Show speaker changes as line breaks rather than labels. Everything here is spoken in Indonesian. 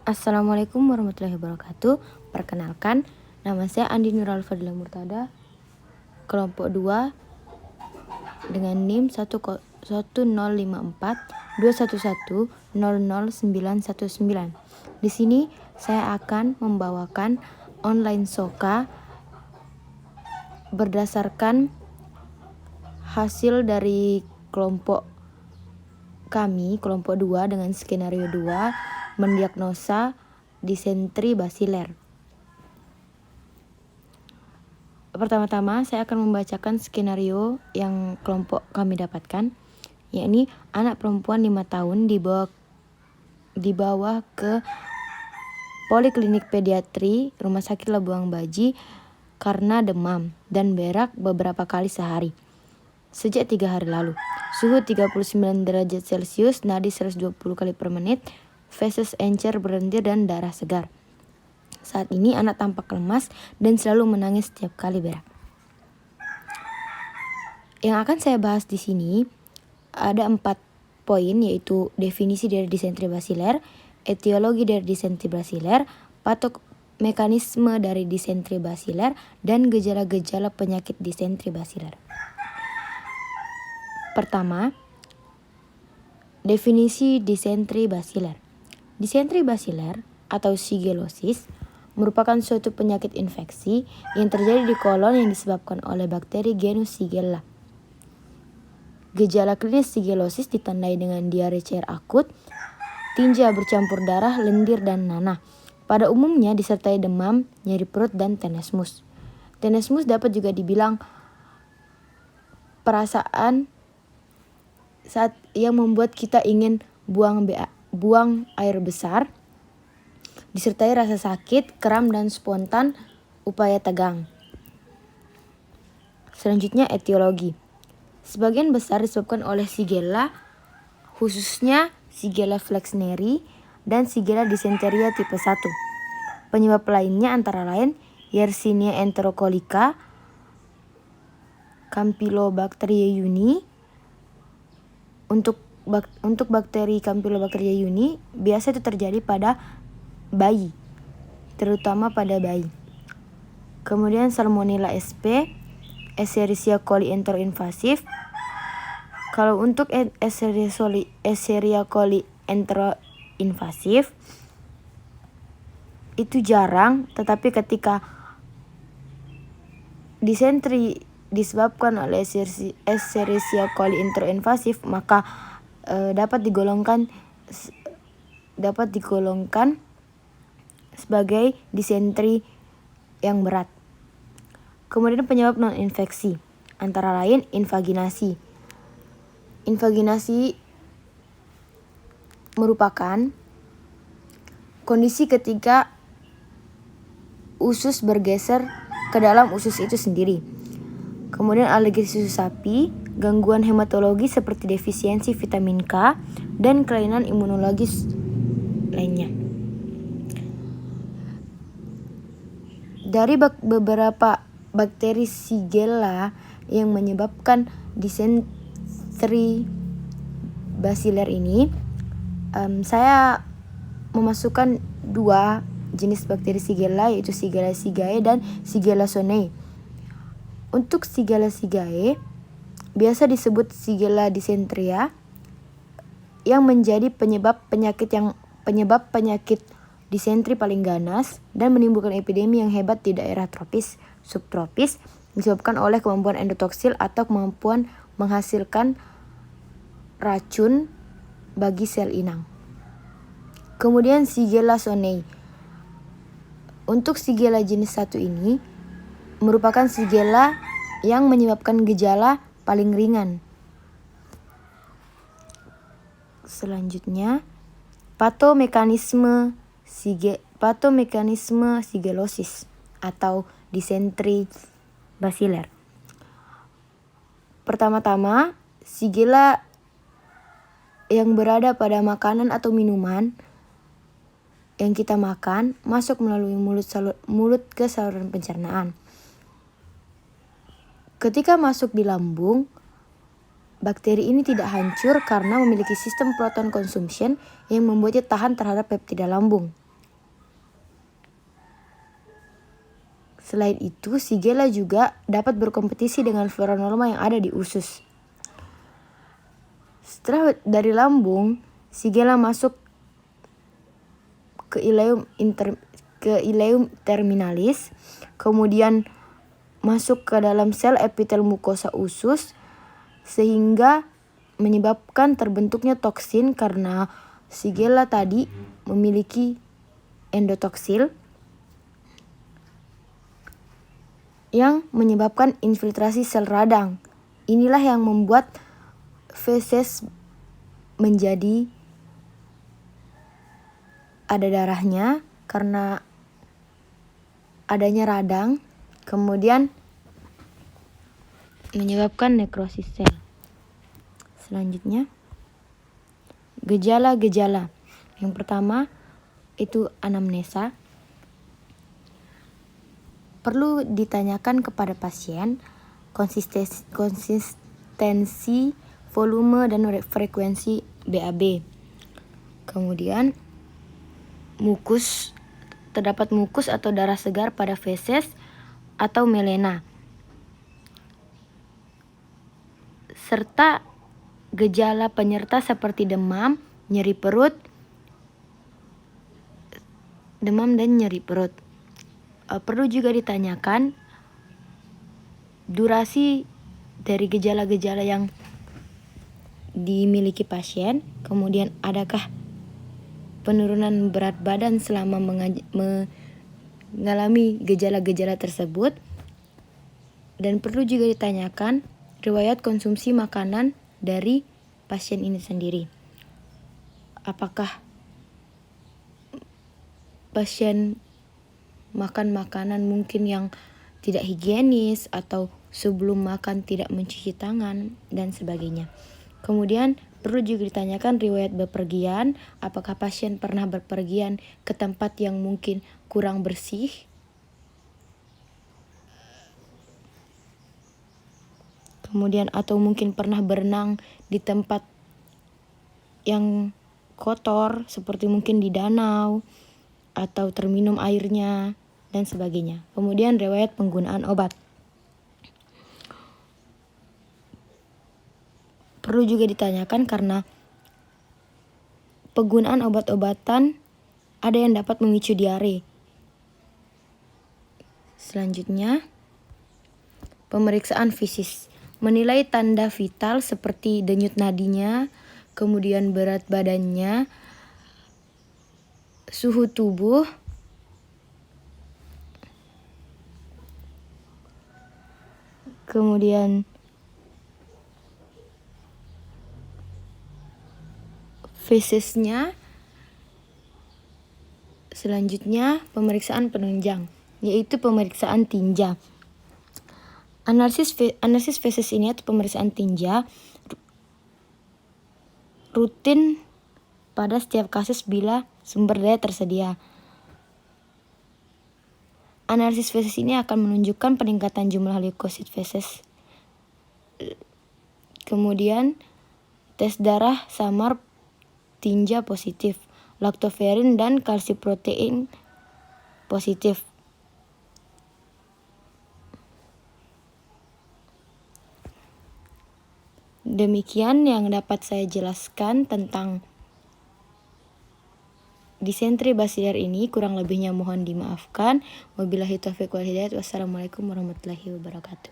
Assalamualaikum warahmatullahi wabarakatuh. Perkenalkan, nama saya Andi Nurul Fadila Murtada, kelompok 2 dengan NIM 1054211000919. Di sini saya akan membawakan online soka berdasarkan hasil dari kelompok kami, kelompok 2 dengan skenario 2, mendiagnosa disentri basiler. Pertama-tama saya akan membacakan skenario yang kelompok kami dapatkan, yakni anak perempuan 5 tahun dibawa ke Poliklinik Pediatri Rumah Sakit Labuang Baji karena demam dan berak beberapa kali sehari sejak 3 hari lalu. Suhu 39 derajat Celcius, nadi 120 kali per menit, feses encer berlendir dan darah segar. Saat ini anak tampak lemas dan selalu menangis setiap kali berak. Yang akan saya bahas di sini ada 4 poin, yaitu definisi dari disentri basiler, etiologi dari disentri basiler, mekanisme dari disentri basiler, dan gejala-gejala penyakit disentri basiler. Pertama, definisi disentri basiler. Disentri basiler atau shigellosis merupakan suatu penyakit infeksi yang terjadi di kolon yang disebabkan oleh bakteri genus Shigella. Gejala klinis shigellosis ditandai dengan diare cair akut, tinja bercampur darah, lendir, dan nanah. Pada umumnya disertai demam, nyeri perut, dan tenesmus. Tenesmus dapat juga dibilang perasaan saat yang membuat kita ingin buang air besar, disertai rasa sakit, kram, dan spontan upaya tegang. Selanjutnya, etiologi. Sebagian besar disebabkan oleh Shigella, khususnya Shigella flexneri dan Shigella dysenteria tipe 1. Penyebab lainnya antara lain Yersinia enterocolica, Campylobacter jejuni. Untuk bakteri Campylobacter jejuni biasa itu terjadi pada bayi, terutama pada bayi. Kemudian Salmonella sp, Escherichia coli enteroinvasif. Kalau untuk Escherichia coli enteroinvasif itu jarang, tetapi ketika disentri disebabkan oleh Escherichia coli enteroinvasif, maka dapat digolongkan sebagai disentri yang berat. Kemudian penyebab non-infeksi antara lain invaginasi. Invaginasi merupakan kondisi ketika usus bergeser ke dalam usus itu sendiri. Kemudian alergi susu sapi, gangguan hematologi seperti defisiensi vitamin K, dan kelainan imunologis lainnya. Dari beberapa bakteri Shigella yang menyebabkan disentri basiler ini, saya memasukkan 2 jenis bakteri Shigella, yaitu Shigella shigae dan Shigella sonnei. Untuk Shigella shigae biasa disebut Shigella dysenteria yang menjadi penyebab penyakit disentri paling ganas dan menimbulkan epidemi yang hebat di daerah tropis, subtropis, disebabkan oleh kemampuan endotoksil atau kemampuan menghasilkan racun bagi sel inang. Kemudian Shigella sonnei. Untuk Shigella jenis 1 ini merupakan Shigella yang menyebabkan gejala paling ringan. Selanjutnya, patomekanisme shigellosis atau disentri basiler. Pertama-tama, Shigella yang berada pada makanan atau minuman yang kita makan masuk melalui mulut ke saluran pencernaan. Ketika masuk di lambung, bakteri ini tidak hancur karena memiliki sistem proton consumption yang membuatnya tahan terhadap peptida lambung. Selain itu, Shigella juga dapat berkompetisi dengan flora normal yang ada di usus. Setelah dari lambung, Shigella masuk ke ileum terminalis, kemudian masuk ke dalam sel epitel mukosa usus, sehingga menyebabkan terbentuknya toksin karena Shigella tadi memiliki endotoksil yang menyebabkan infiltrasi sel radang. Inilah yang membuat feses menjadi ada darahnya karena adanya radang, kemudian menyebabkan nekrosis sel. Selanjutnya, gejala-gejala. Yang pertama itu anamnesa. Perlu ditanyakan kepada pasien konsistensi, volume, dan frekuensi BAB. Kemudian terdapat mukus atau darah segar pada feses atau melena. Serta gejala penyerta seperti demam, demam dan nyeri perut. Perlu juga ditanyakan durasi dari gejala-gejala yang dimiliki pasien, kemudian adakah penurunan berat badan selama mengalami gejala-gejala tersebut, dan perlu juga ditanyakan riwayat konsumsi makanan dari pasien ini sendiri. Apakah pasien makan makanan mungkin yang tidak higienis atau sebelum makan tidak mencuci tangan dan sebagainya. Kemudian perlu juga ditanyakan riwayat bepergian, apakah pasien pernah berpergian ke tempat yang mungkin kurang bersih. Kemudian atau mungkin pernah berenang di tempat yang kotor seperti mungkin di danau atau terminum airnya dan sebagainya. Kemudian riwayat penggunaan obat. Perlu juga ditanyakan karena penggunaan obat-obatan ada yang dapat memicu diare. Selanjutnya, pemeriksaan fisik. Menilai tanda vital seperti denyut nadinya, kemudian berat badannya, suhu tubuh, kemudian fesesnya. Selanjutnya, pemeriksaan penunjang, yaitu pemeriksaan tinja. Analisis feses ini atau pemeriksaan tinja rutin pada setiap kasus bila sumber daya tersedia. Analisis feses ini akan menunjukkan peningkatan jumlah leukosit feses. Kemudian tes darah samar tinja positif, laktoferin dan kalsiprotein positif. Demikian yang dapat saya jelaskan tentang disentri basilar ini. Kurang lebihnya mohon dimaafkan. Wabillahi taufiq wal hidayah. Wassalamualaikum warahmatullahi wabarakatuh.